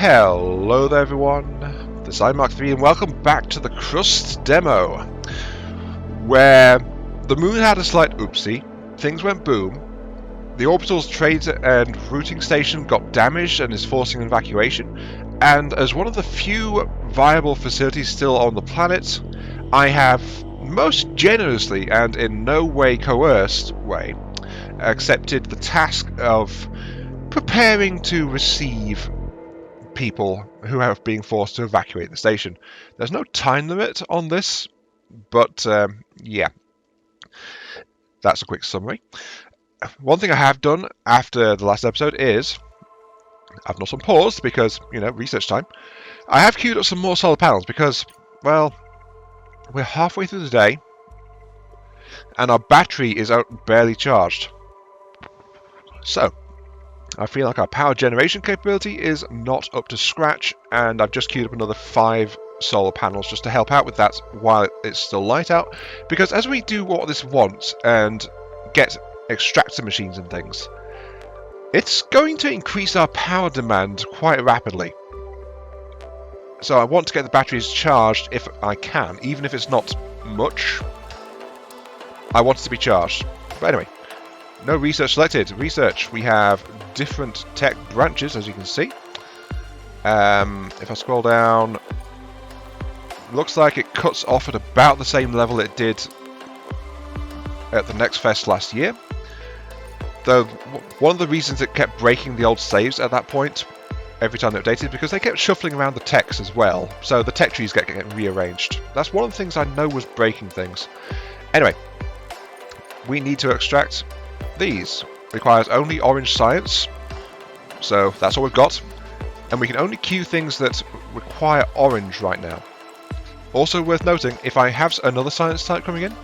Hello there everyone, this is iMark3 and welcome back to the Crust demo, where the moon had a slight oopsie, things went boom, the orbital's trade and routing station got damaged and is forcing evacuation, and as one of the few viable facilities still on the planet, I have most generously and in no way coerced way accepted the task of preparing to receive people who have been forced to evacuate the station. There's no time limit on this, but yeah, that's a quick summary. One thing I have done after the last episode is I've not unpaused because, you know, research time. I have queued up some more solar panels because, well, we're halfway through the day and our battery is out barely charged. So I feel like our power generation capability is not up to scratch, and I've just queued up another 5 solar panels just to help out with that while it's still light out, because as we do what this wants and get extractor machines and things, it's going to increase our power demand quite rapidly. So I want to get the batteries charged if I can, even if it's not much. I want it to be charged. But anyway, no research selected. Research, we have different tech branches, as you can see. If I scroll down, looks like it cuts off at about the same level it did at the Next Fest last year. Though one of the reasons it kept breaking the old saves at that point every time they updated, because they kept shuffling around the techs as well, so the tech trees get rearranged. That's one of the things I know was breaking things. Anyway, we need to extract these. Requires only orange science, so that's all we've got, and we can only queue things that require orange right now. Also worth noting, if I have another science type coming in,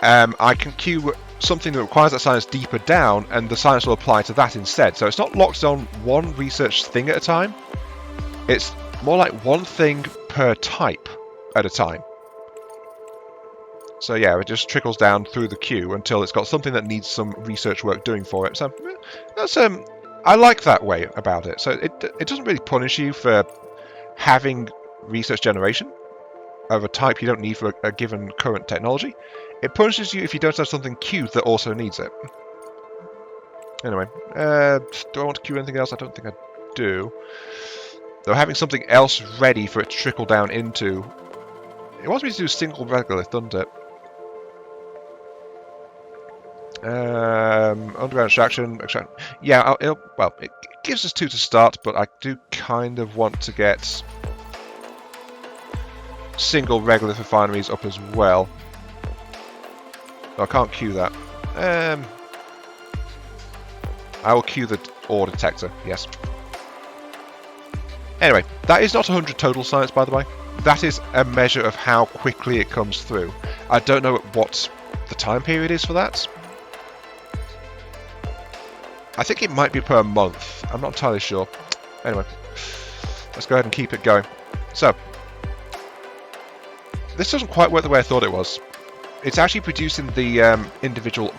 I can queue something that requires that science deeper down, and the science will apply to that instead. So it's not locked on one research thing at a time, it's more like one thing per type at a time. So yeah, it just trickles down through the queue until it's got something that needs some research work doing for it. So that's I like that way about it. So it doesn't really punish you for having research generation of a type you don't need for a given current technology. It punishes you if you don't have something queued that also needs it. Anyway, do I want to queue anything else? I don't think I do. Though having something else ready for it to trickle down into, it wants me to do single regolith, doesn't it? Underground extraction. Yeah, it gives us 2 to start, but I do kind of want to get single regolith refineries up as well. No, I can't queue that. I will queue the ore detector, yes. Anyway, that is not 100 total science, by the way. That is a measure of how quickly it comes through. I don't know what the time period is for that. I think it might be per month. I'm not entirely sure. Anyway, let's go ahead and keep it going. So, this doesn't quite work the way I thought it was. It's actually producing the individual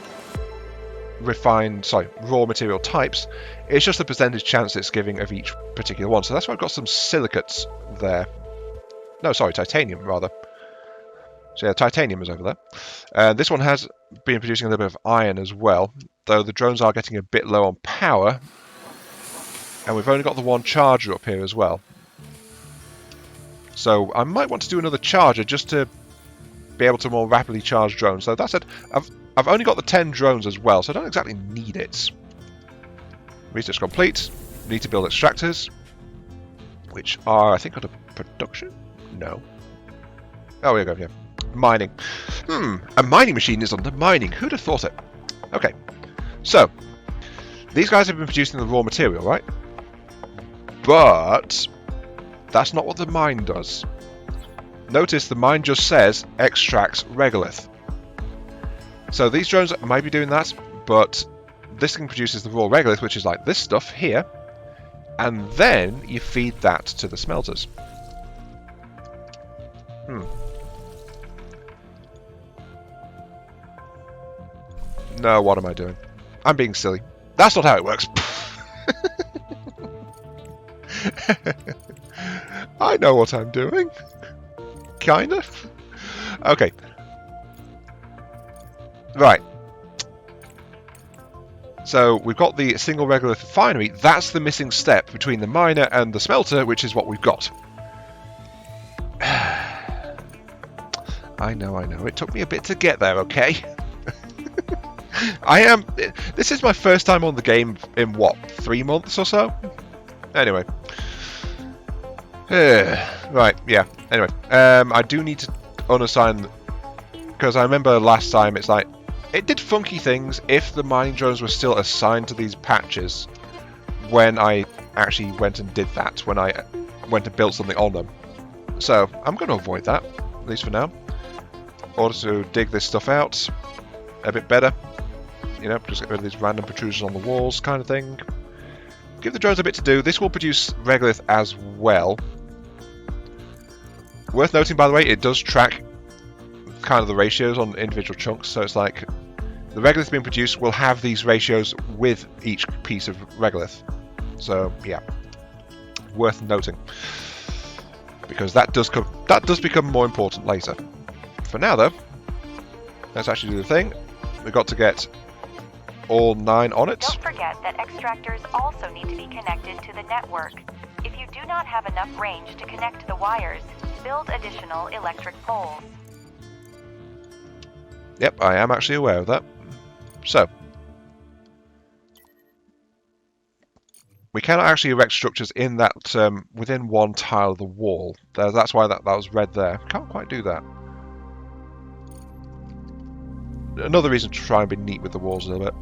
raw material types. It's just the percentage chance it's giving of each particular one. So that's why I've got some silicates there. No, sorry, titanium rather. So yeah, titanium is over there. This one has been producing a little bit of iron as well, though the drones are getting a bit low on power. And we've only got the one charger up here as well. So I might want to do another charger just to be able to more rapidly charge drones. So that said, I've only got the 10 drones as well, so I don't exactly need it. Research complete. We need to build extractors, which are, I think, under production? No. Oh, here we go, yeah. Mining. A mining machine is under mining. Who'd have thought it? Okay. So, these guys have been producing the raw material, right? But that's not what the mine does. Notice the mine just says extracts regolith. So these drones might be doing that, but this thing produces the raw regolith, which is like this stuff here, and then you feed that to the smelters. No, what am I doing? I'm being silly. That's not how it works. I know what I'm doing. Kind of. Okay. Right. So we've got the single regolith refinery. That's the missing step between the miner and the smelter, which is what we've got. I know. It took me a bit to get there, okay? This is my first time on the game in, what, 3 months or so? Anyway. Right, yeah. Anyway, I do need to unassign... Because I remember last time, it's like... It did funky things if the mining drones were still assigned to these patches when I actually went and did that, when I went and built something on them. So, I'm going to avoid that, at least for now. In order to dig this stuff out a bit better. You know, just get rid of these random protrusions on the walls kind of thing. Give the drones a bit to do. This will produce regolith as well. Worth noting, by the way, it does track kind of the ratios on individual chunks, so it's like the regolith being produced will have these ratios with each piece of regolith. So yeah, worth noting, because that does become more important later. For now though, let's actually do the thing. We've got to get all 9 on it. Don't forget that extractors also need to be connected to the network. If you do not have enough range to connect the wires, build additional electric poles. Yep, I am actually aware of that. So, we cannot actually erect structures in that within one tile of the wall. That's why that was red there. Can't quite do that. Another reason to try and be neat with the walls a little bit.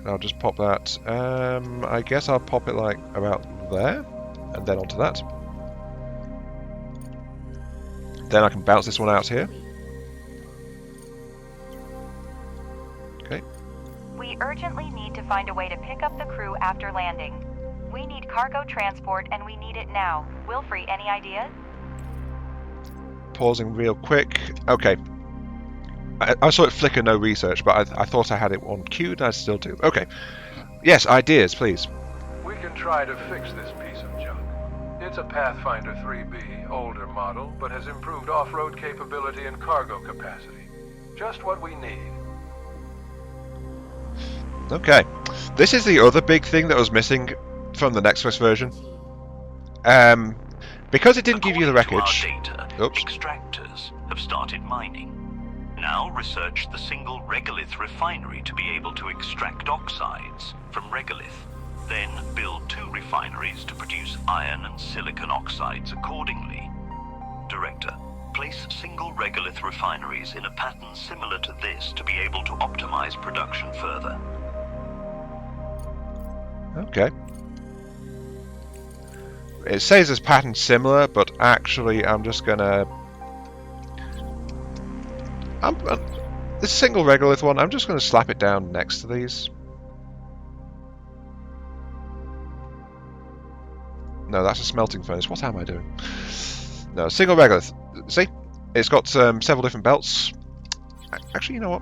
I'll just pop that. I guess I'll pop it like about there, and then onto that. Then I can bounce this one out here. Okay. We urgently need to find a way to pick up the crew after landing. We need cargo transport and we need it now. Wilfrey, any ideas? Pausing real quick. Okay. I saw it flicker no research, but I thought I had it on queued, and I still do. Okay. Yes, ideas, please. We can try to fix this piece of junk. It's a Pathfinder 3B, older model, but has improved off-road capability and cargo capacity. Just what we need. Okay. This is the other big thing that was missing from the Nexus version. Because it didn't give you the wreckage. Oops. Extractors have started mining. Now research the single regolith refinery to be able to extract oxides from regolith. Then build 2 refineries to produce iron and silicon oxides accordingly. Director, place single regolith refineries in a pattern similar to this to be able to optimize production further. Okay. It says it's pattern similar, but actually I'm just gonna... this single regolith one, I'm just going to slap it down next to these. No, that's a smelting furnace. What am I doing? No, single regolith. See? It's got several different belts. Actually, you know what?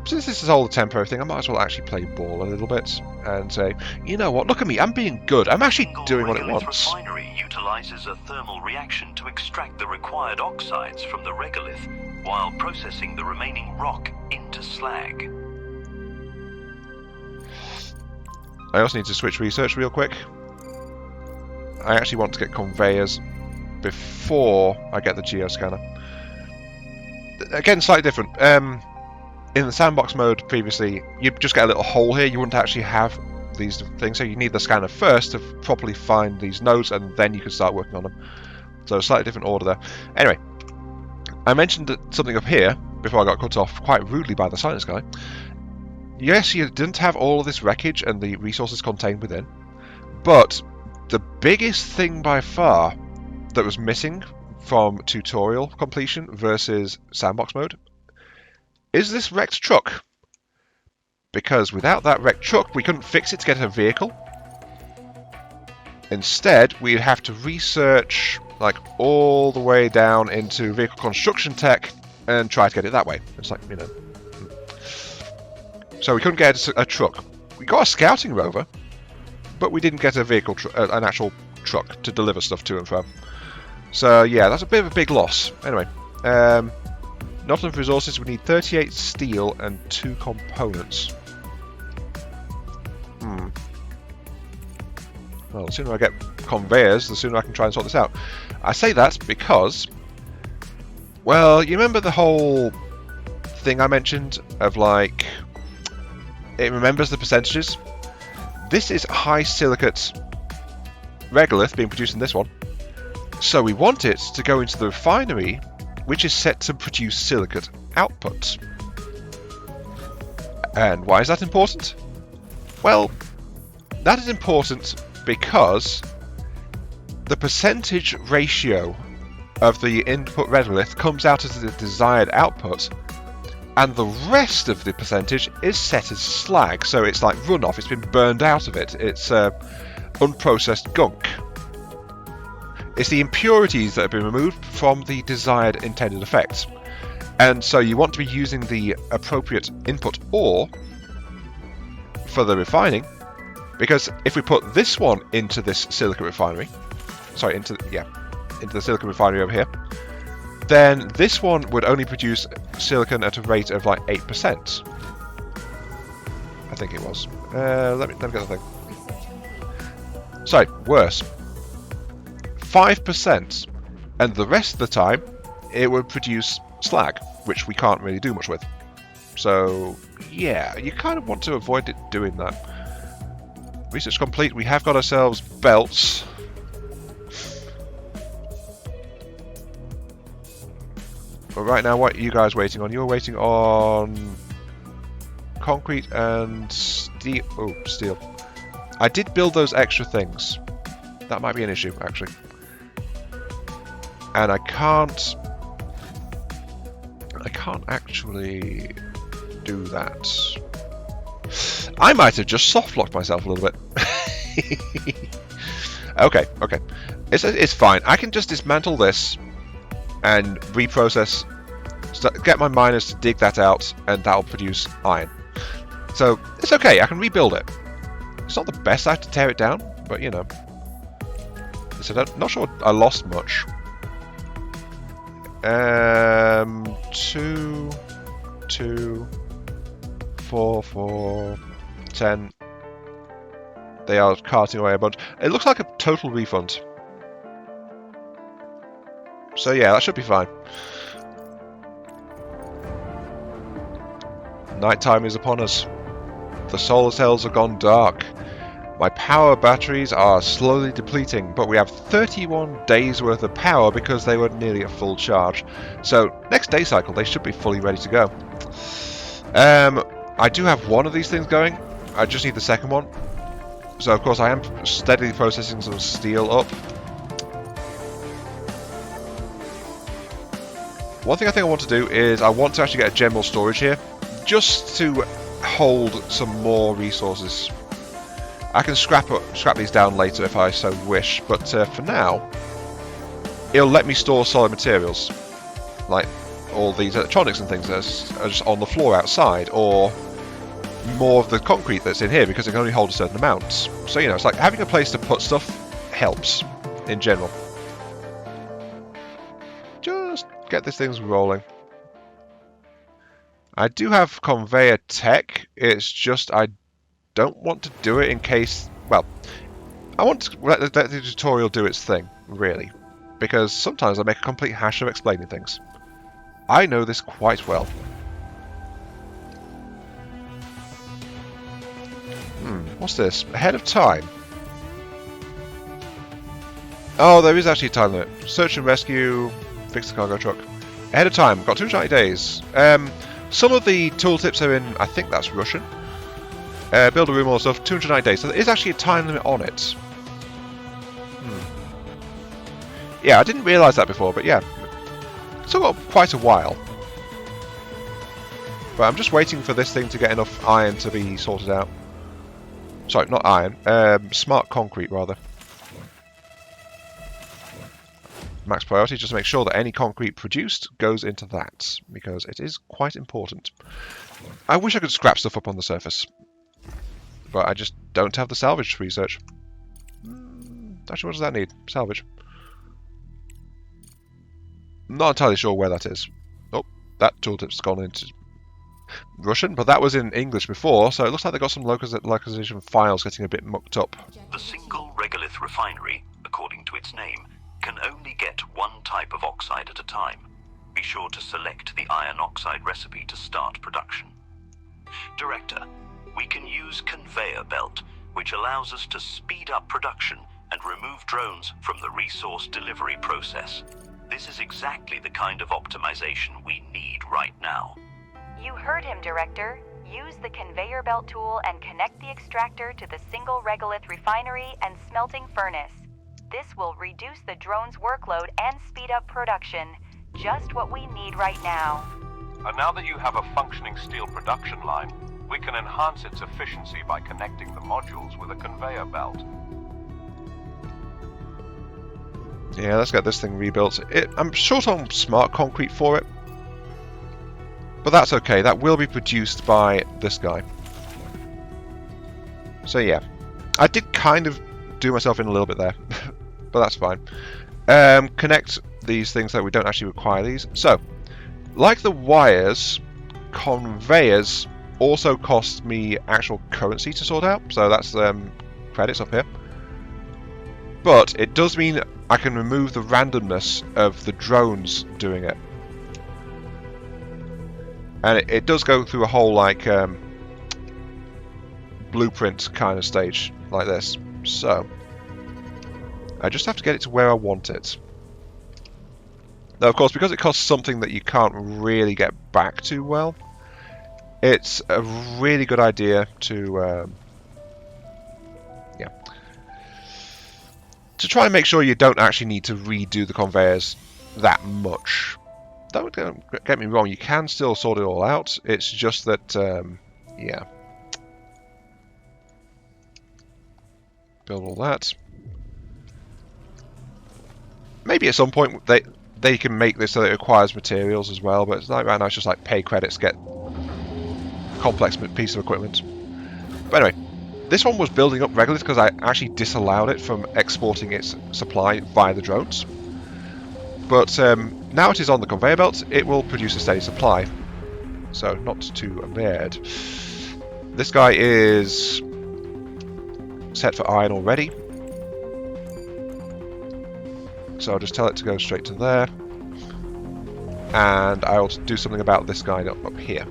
Since this is all a temporary thing, I might as well actually play ball a little bit and say, you know what? Look at me. I'm being good. I'm actually doing what it wants. The refinery utilizes a thermal reaction to extract the required oxides from the regolith, while processing the remaining rock into slag. I also need to switch research real quick. I actually want to get conveyors before I get the geoscanner. Again, slightly different. In the sandbox mode previously, you'd just get a little hole here. You wouldn't actually have these things, so you need the scanner first to properly find these nodes, and then you can start working on them. So, slightly different order there. Anyway. I mentioned something up here before I got cut off quite rudely by the science guy. Yes, you didn't have all of this wreckage and the resources contained within, but the biggest thing by far that was missing from tutorial completion versus sandbox mode is this wrecked truck. Because without that wrecked truck, we couldn't fix it to get a vehicle. Instead, we'd have to research like all the way down into vehicle construction tech and try to get it that way. It's like, you know. So we couldn't get a truck. We got a scouting rover, but we didn't get a vehicle, an actual truck to deliver stuff to and from. So yeah, that's a bit of a big loss. Anyway, not enough resources. We need 38 steel and 2 components. Well, the sooner I get conveyors, the sooner I can try and sort this out. I say that because, well, you remember the whole thing I mentioned of like, it remembers the percentages? This is high silicate regolith being produced in this one. So we want it to go into the refinery, which is set to produce silicate output. And why is that important? Well, that is important because the percentage ratio of the input regolith comes out as the desired output, and the rest of the percentage is set as slag, so it's like runoff, it's been burned out of it, it's unprocessed gunk. It's the impurities that have been removed from the desired intended effects. And so you want to be using the appropriate input ore for the refining, because if we put this one into this silicon refinery, sorry, into the silicon refinery over here, then this one would only produce silicon at a rate of like 8%. I think it was. Let me get the thing. Sorry, worse. 5%, and the rest of the time it would produce slag, which we can't really do much with. So yeah, you kind of want to avoid it doing that. Research complete. We have got ourselves belts. But right now, what are you guys waiting on? You're waiting on concrete and steel. Oh, steel. I did build those extra things. That might be an issue, actually. And I can't actually do that. I might have just soft-locked myself a little bit. Okay. It's fine. I can just dismantle this and reprocess, get my miners to dig that out, and that'll produce iron. So it's okay, I can rebuild it. It's not the best I have to tear it down, but you know. So I'm not sure I lost much. 2, 4, 10. They are carting away a bunch. It looks like a total refund. So yeah, that should be fine. Nighttime is upon us. The solar cells have gone dark. My power batteries are slowly depleting, but we have 31 days worth of power because they were nearly at full charge. So next day cycle they should be fully ready to go. I do have one of these things going. I just need the second one. So of course I am steadily processing some steel up. One thing I think I want to do is I want to actually get a general storage here, just to hold some more resources. I can scrap these down later if I so wish, but for now, it'll let me store solid materials, like all these electronics and things that are just on the floor outside, or more of the concrete that's in here because it can only hold a certain amount. So you know, it's like having a place to put stuff helps in general. Just get these things rolling. I do have conveyor tech, it's just I don't want to do it in case, well, I want to let the tutorial do its thing, really, because sometimes I make a complete hash of explaining things. I know this quite well. What's this? Ahead of time. Oh, there is actually a time limit. Search and rescue, fix the cargo truck. Ahead of time, got 290 days. Some of the tooltips are in, I think that's Russian. Build a room, all stuff, 209 days. So there is actually a time limit on it. Yeah, I didn't realise that before, but yeah. Still got quite a while. But I'm just waiting for this thing to get enough iron to be sorted out. Sorry, not iron. Smart concrete, rather. Max priority, just to make sure that any concrete produced goes into that, because it is quite important. I wish I could scrap stuff up on the surface. but I just don't have the salvage research. Actually, what does that need? Salvage. Not entirely sure where that is. Oh, that tooltip's gone into Russian, but that was in English before, so it looks like they've got some localization files getting a bit mucked up. The single regolith refinery, according to its name, can only get one type of oxide at a time. Be sure to select the iron oxide recipe to start production. Director, we can use conveyor belt, which allows us to speed up production and remove drones from the resource delivery process. This is exactly the kind of optimization we need right now. You heard him, Director. Use the conveyor belt tool and connect the extractor to the single regolith refinery and smelting furnace. This will reduce the drone's workload and speed up production. Just what we need right now. And now that you have a functioning steel production line, we can enhance its efficiency by connecting the modules with a conveyor belt. Yeah, let's get this thing rebuilt. I'm short on smart concrete for it, but that's okay. That will be produced by this guy. So yeah, I did kind of do myself in a little bit there, but that's fine. Connect these things so we don't actually require these. So, like the wires, conveyors also cost me actual currency to sort out. So that's credits up here. But it does mean I can remove the randomness of the drones doing it. And it does go through a whole like blueprint kind of stage like this. So I just have to get it to where I want it. Now, of course, because it costs something that you can't really get back too well, it's a really good idea to to try and make sure you don't actually need to redo the conveyors that much. Don't get me wrong, you can still sort it all out. It's just that, yeah. Build all that. Maybe at some point they can make this so that it requires materials as well, but it's like right now it's just like pay credits, get a complex piece of equipment. But anyway, this one was building up regularly because I actually disallowed it from exporting its supply via the drones. But now it is on the conveyor belt, it will produce a steady supply. So not too bad. This guy is set for iron already. So I'll just tell it to go straight to there. And I'll do something about this guy up here.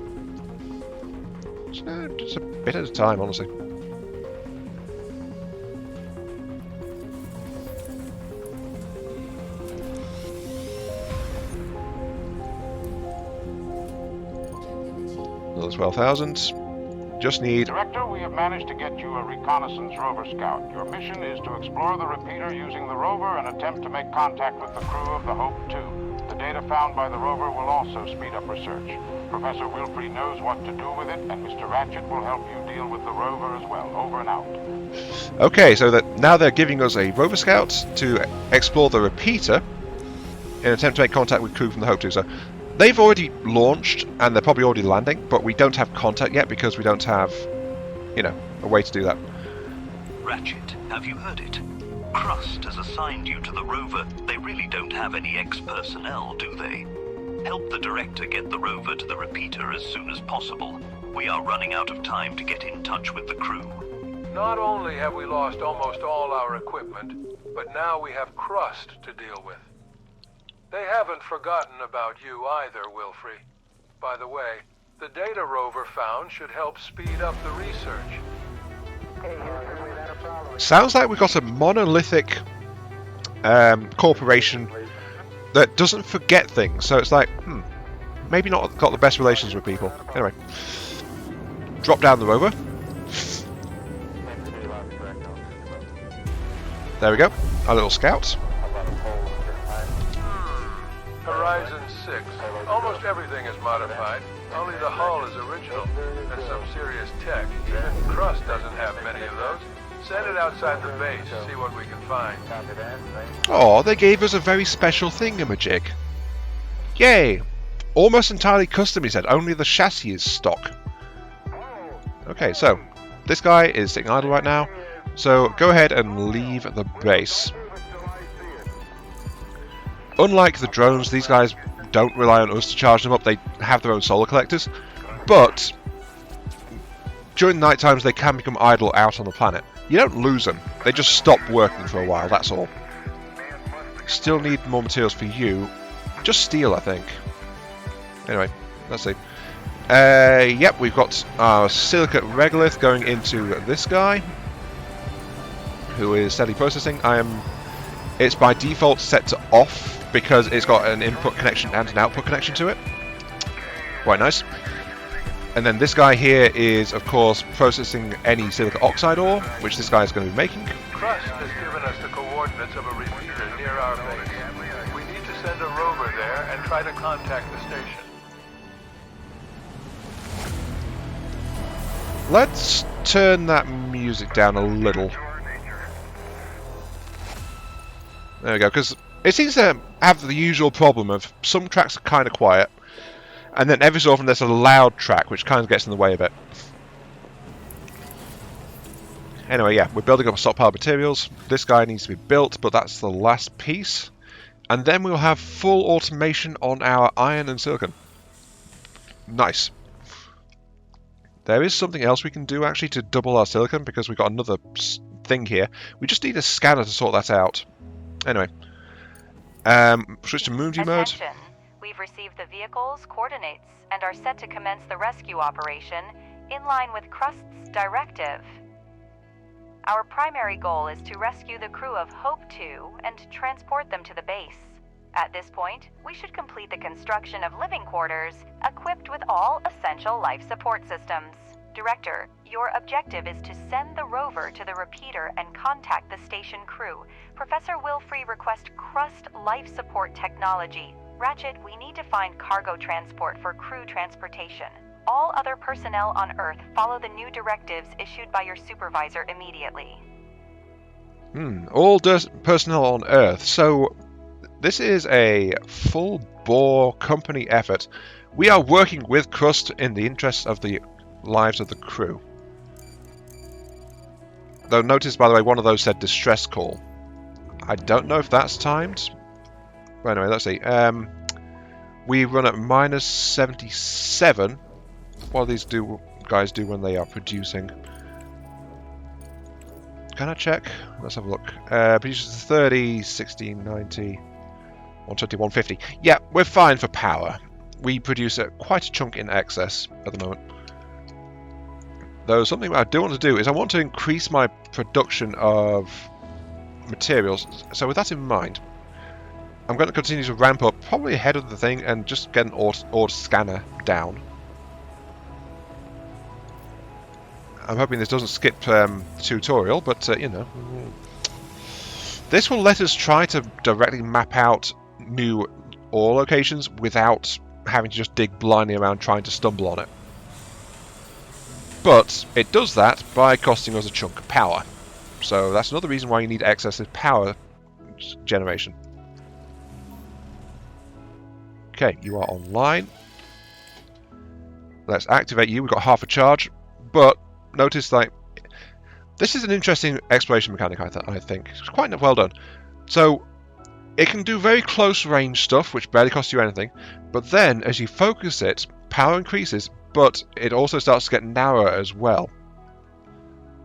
So just a bit at a time, honestly. Another 12,000. Just need... Director, we have managed to get you a reconnaissance rover scout. Your mission is to explore the repeater using the rover and attempt to make contact with the crew of the Hope 2. The data found by the rover will also speed up research. Professor Wilfrey knows what to do with it, and Mr. Ratchet will help you deal with the rover as well. Over and out. Okay, so that now they're giving us a rover scout to explore the repeater in an attempt to make contact with crew from the Hope 2. So they've already launched, and they're probably already landing, but we don't have contact yet because we don't have, you know, a way to do that. Ratchet, have you heard it? Crust has assigned you to the rover. They really don't have any ex-personnel, do they? Help the director get the rover to the repeater as soon as possible. We are running out of time to get in touch with the crew. Not only have we lost almost all our equipment, but now we have Crust to deal with. They haven't forgotten about you either, Wilfrey. By the way, the data rover found should help speed up the research. Sounds like we've got a monolithic corporation that doesn't forget things. So it's like, maybe not got the best relations with people. Anyway, drop down the rover. There we go, our little scout. Horizon 6. Almost everything is modified. Only the hull is original. And some serious tech. Even Crust doesn't have many of those. Send it outside the base, see what we can find. Oh, they gave us a very special thingamajig. Yay! Almost entirely custom, he said. Only the chassis is stock. Okay, so this guy is sitting idle right now, so go ahead and leave the base. Unlike the drones, these guys don't rely on us to charge them up. They have their own solar collectors, but during night times they can become idle out on the planet. You don't lose them, they just stop working for a while, that's all. Still need more materials for you. Just steel, I think. Anyway, let's see. Yep, we've got our silicate regolith going into this guy, who is steadily processing. It's by default set to off because it's got an input connection and an output connection to it. Quite nice. And then this guy here is, of course, processing any silicate oxide ore, which this guy is going to be making. Crust has given us the coordinates of a repeater near our base. We need to send a rover there and try to contact the station. Let's turn that music down a little. There we go, because it seems to have the usual problem of some tracks are kind of quiet, and then every so often there's a loud track which kind of gets in the way a bit. Anyway, yeah, we're building up a stockpile of materials. This guy needs to be built, but that's the last piece. And then we'll have full automation on our iron and silicon. Nice. There is something else we can do actually to double our silicon, because we've got another thing here. We just need a scanner to sort that out. Anyway, switch to Moonji mode. Attention. We've received the vehicle's coordinates and are set to commence the rescue operation in line with Crust's directive. Our primary goal is to rescue the crew of Hope 2 and transport them to the base. At this point, we should complete the construction of living quarters equipped with all essential life support systems. Director, your objective is to send the rover to the repeater and contact the station crew. Professor Wilfrey requests Crust life support technology. Ratchet, we need to find cargo transport for crew transportation. All other personnel on Earth follow the new directives issued by your supervisor immediately. All personnel on Earth. So this is a full-bore company effort. We are working with Crust in the interests of the lives of the crew. Though notice, by the way, one of those said distress call. I don't know if that's timed. But anyway, let's see. We run at minus 77. What do these guys do when they are producing? Can I check? Let's have a look. Produces 30, 60, 90, 120, 150. Yeah, we're fine for power. We produce quite a chunk in excess at the moment. Though something I do want to do is I want to increase my production of materials. So with that in mind, I'm going to continue to ramp up, probably ahead of the thing, and just get an ore scanner down. I'm hoping this doesn't skip the tutorial, but you know. This will let us try to directly map out new ore locations without having to just dig blindly around trying to stumble on it. But it does that by costing us a chunk of power. So that's another reason why you need excessive power generation. Okay, you are online. Let's activate you. We've got half a charge, but notice like this is an interesting exploration mechanic. I think it's quite well done. So it can do very close range stuff, which barely costs you anything. But then, as you focus it, power increases, but it also starts to get narrower as well.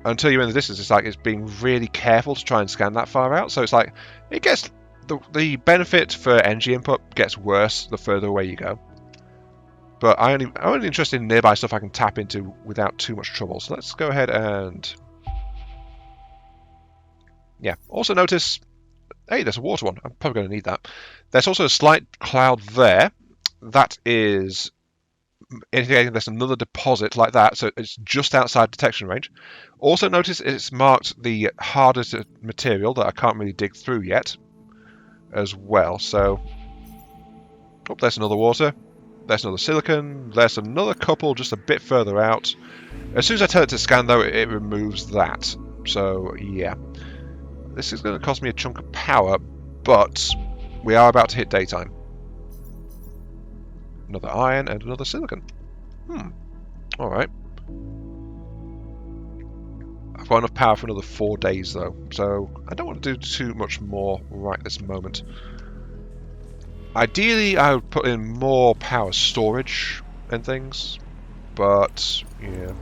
Until you're in the distance, it's like it's being really careful to try and scan that far out. So it's like it gets the benefit for energy input gets worse the further away you go. But I'm only interested in nearby stuff I can tap into without too much trouble. So let's go ahead and yeah. Also notice, hey, there's a water one. I'm probably going to need that. There's also a slight cloud there. That is indicating there's another deposit like that, so it's just outside detection range. Also notice it's marked the hardest material that I can't really dig through yet as well. So, oh, there's another water. There's another silicon. There's another couple just a bit further out. As soon as I tell it to scan, though, it removes that. So, yeah. This is going to cost me a chunk of power, but we are about to hit daytime. Another iron and another silicon. Alright. I've got enough power for another 4 days though, so I don't want to do too much more right this moment. Ideally, I would put in more power storage and things, but yeah.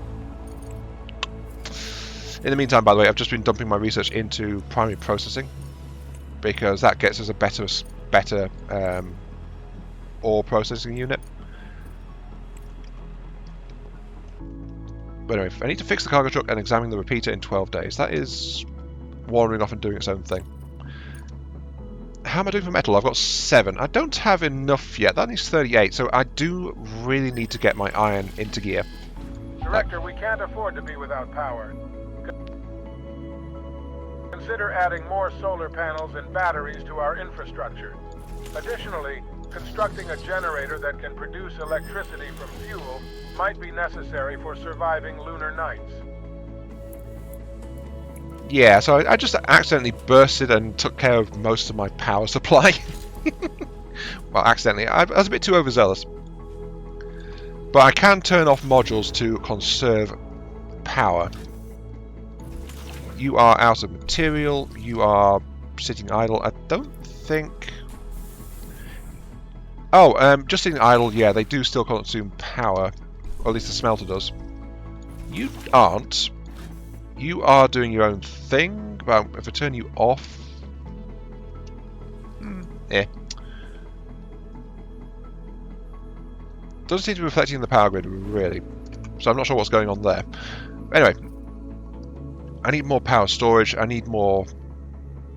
In the meantime, by the way, I've just been dumping my research into primary processing because that gets us a better ore processing unit. But anyway, I need to fix the cargo truck and examine the repeater in 12 days. That is wandering off and doing its own thing. How am I doing for metal? I've got 7. I don't have enough yet. That needs 38, so I do really need to get my iron into gear. Director, we can't afford to be without power. Consider adding more solar panels and batteries to our infrastructure. Additionally, constructing a generator that can produce electricity from fuel might be necessary for surviving lunar nights. Yeah, so I just accidentally bursted and took care of most of my power supply. Well, accidentally. I was a bit too overzealous. But I can turn off modules to conserve power. You are out of material. You are sitting idle. I don't think... Oh, just sitting idle, yeah, they do still consume power. Or at least the smelter does. You aren't. You are doing your own thing. Well, if I turn you off... Doesn't seem to be reflecting in the power grid, really. So I'm not sure what's going on there. Anyway. I need more power storage. I need more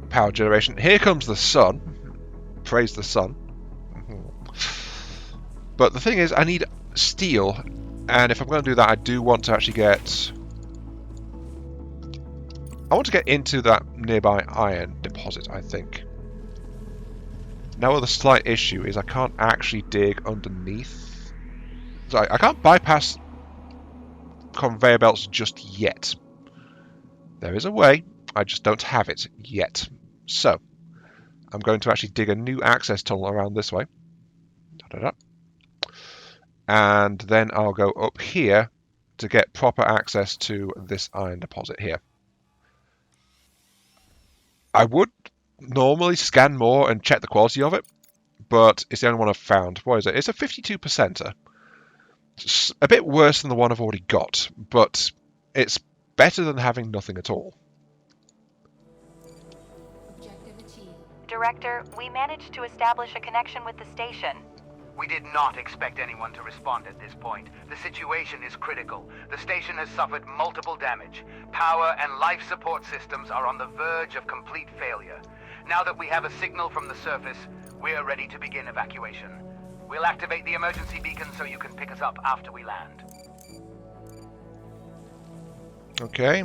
power generation. Here comes the sun. Praise the sun. But the thing is, I need steel. And if I'm going to do that, I do want to actually get... I want to get into that nearby iron deposit, I think. Now the slight issue is I can't actually dig underneath. So I can't bypass conveyor belts just yet. There is a way, I just don't have it yet. So, I'm going to actually dig a new access tunnel around this way. Da-da-da. And then I'll go up here to get proper access to this iron deposit here. I would normally scan more and check the quality of it, but it's the only one I've found. What is it? It's a 52%er. It's a bit worse than the one I've already got, but it's better than having nothing at all. Director, we managed to establish a connection with the station. We did not expect anyone to respond at this point. The situation is critical. The station has suffered multiple damage. Power and life support systems are on the verge of complete failure. Now that we have a signal from the surface, we are ready to begin evacuation. We'll activate the emergency beacon so you can pick us up after we land. Okay.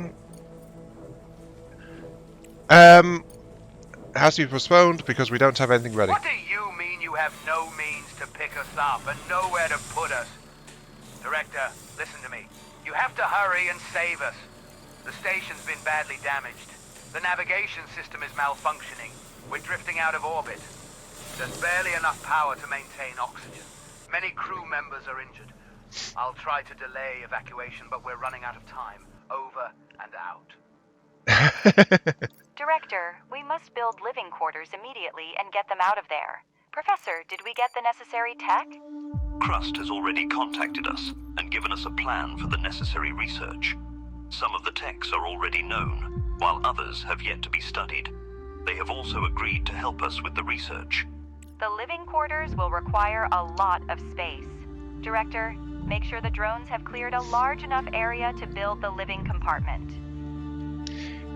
Has to be postponed because we don't have anything ready. What do you mean you have no means to pick us up and nowhere to put us? Director, listen to me. You have to hurry and save us. The station's been badly damaged. The navigation system is malfunctioning. We're drifting out of orbit. There's barely enough power to maintain oxygen. Many crew members are injured. I'll try to delay evacuation, but we're running out of time. Over and out. Director, we must build living quarters immediately and get them out of there. Professor, did we get the necessary tech? Crust has already contacted us and given us a plan for the necessary research. Some of the techs are already known, while others have yet to be studied. They have also agreed to help us with the research. The living quarters will require a lot of space. Director, make sure the drones have cleared a large enough area to build the living compartment.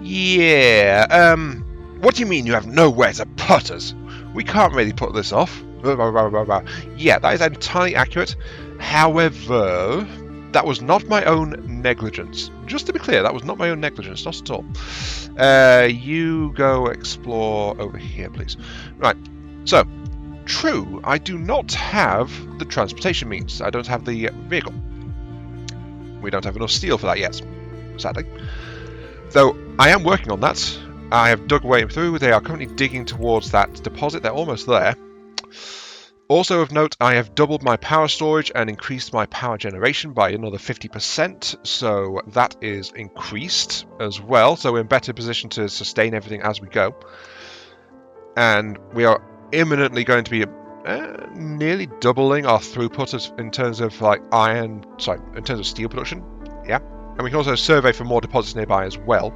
Yeah, what do you mean you have nowhere to put us? We can't really put this off. Yeah, that is entirely accurate. However, that was not my own negligence. Just to be clear, that was not my own negligence, not at all. You go explore over here, please. Right, so, true, I do not have the transportation means. I don't have the vehicle. We don't have enough steel for that yet, sadly. Though, I am working on that. I have dug way through. They are currently digging towards that deposit. They're almost there. Also of note, I have doubled my power storage and increased my power generation by another 50%, so that is increased as well, so we're in better position to sustain everything as we go. And we are imminently going to be nearly doubling our throughput in terms of in terms of steel production. Yeah, and we can also survey for more deposits nearby as well.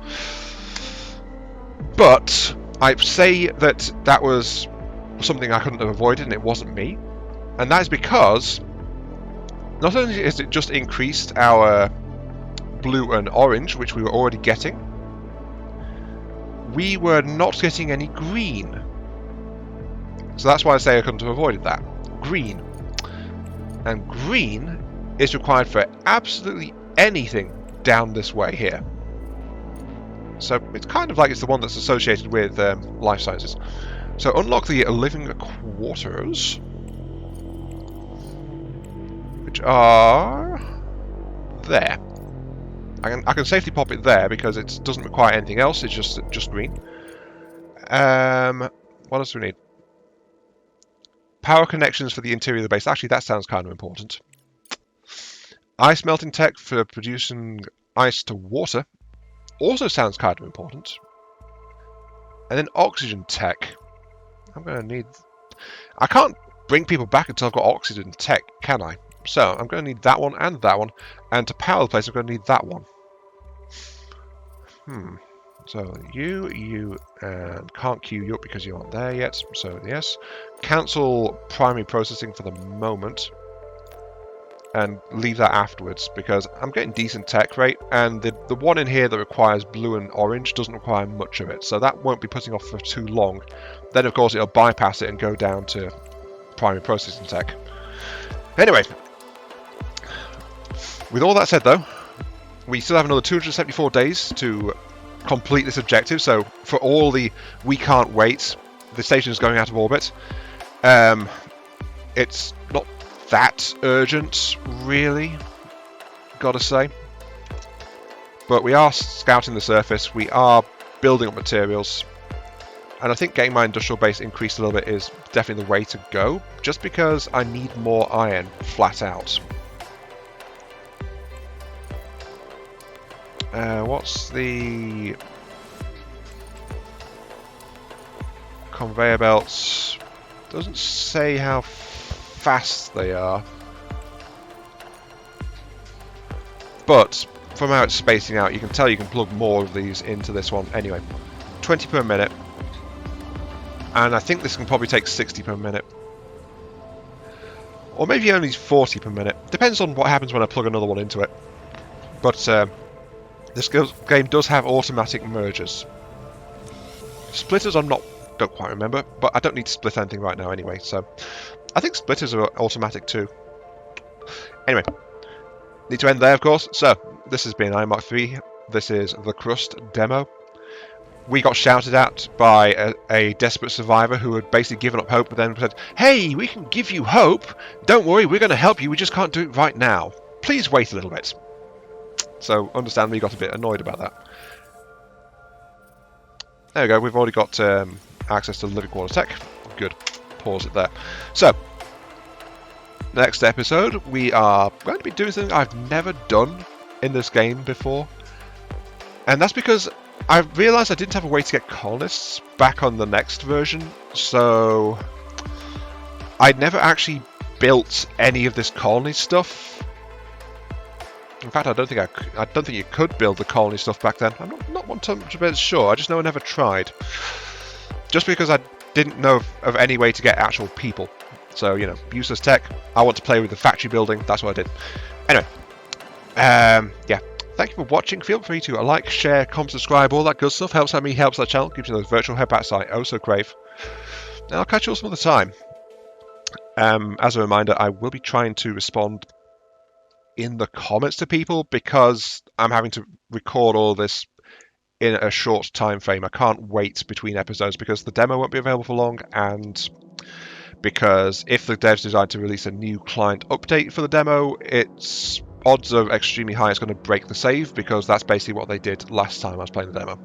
But I say that was something I couldn't have avoided, and it wasn't me. And that is because not only is it just increased our blue and orange, which we were already getting, we were not getting any green. So that's why I say I couldn't have avoided that. Green. And green is required for absolutely anything down this way here. So it's kind of like it's the one that's associated with life sciences. So unlock the living quarters, which are there. I can safely pop it there because it doesn't require anything else. It's just green. What else do we need? Power connections for the interior of the base. Actually, that sounds kind of important. Ice melting tech for producing ice to water. Also sounds kind of important. And then oxygen tech. I'm going to need... I can't bring people back until I've got oxygen tech, can I? So, I'm going to need that one. And to power the place, I'm going to need that one. So, you, and can't queue you up because you aren't there yet. So, yes. Cancel primary processing for the moment. And leave that afterwards, because I'm getting decent tech rate, and the one in here that requires blue and orange doesn't require much of it, so that won't be putting off for too long. Then, of course, it'll bypass it and go down to primary processing tech. Anyway, with all that said, though, we still have another 274 days to complete this objective, so for all the we can't wait, the station is going out of orbit. It's not that urgent, really, gotta say. But we are scouting the surface, we are building up materials, and I think getting my industrial base increased a little bit is definitely the way to go, just because I need more iron, flat out. What's the conveyor belts? Doesn't say how fast they are, but from how it's spacing out, you can tell you can plug more of these into this one. Anyway, 20 per minute, and I think this can probably take 60 per minute, or maybe only 40 per minute. Depends on what happens when I plug another one into it. But this game does have automatic mergers. Splitters don't quite remember, but I don't need to split anything right now anyway, so I think splitters are automatic too. Anyway, need to end there, of course. So, this has been iMark 3. This is the Crust demo. We got shouted at by a desperate survivor who had basically given up hope, but then said, "Hey, we can give you hope. Don't worry, we're going to help you. We just can't do it right now. Please wait a little bit." So, understandably, got a bit annoyed about that. There we go. We've already got access to the living quarters tech. Good. Pause it there. So, next episode, we are going to be doing something I've never done in this game before. And that's because I realised I didn't have a way to get colonists back on the next version. So, I'd never actually built any of this colony stuff. In fact, I don't think you could build the colony stuff back then. I'm not 100% sure. I just know I never tried. Just because I didn't know of any way to get actual people. So, you know, useless tech. I want to play with the factory building. That's what I did. Anyway. Yeah. Thank you for watching. Feel free to like, share, comment, subscribe, all that good stuff. Helps out me, helps that channel. Gives you those virtual headbacks I oh so crave. And I'll catch you all some other time. As a reminder, I will be trying to respond in the comments to people because I'm having to record all this in a short time frame. I can't wait between episodes because the demo won't be available for long, and because if the devs decide to release a new client update for the demo, its odds are extremely high it's going to break the save, because that's basically what they did last time I was playing the demo.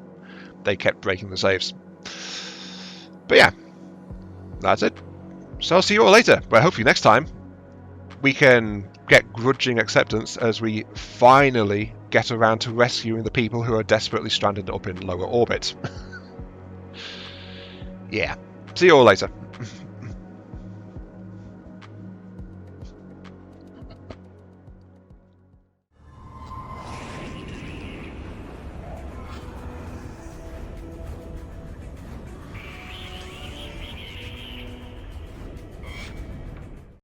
They kept breaking the saves. But yeah, that's it. So I'll see you all later, where hopefully next time we can get grudging acceptance as we finally get around to rescuing the people who are desperately stranded up in lower orbit. Yeah, see you all later.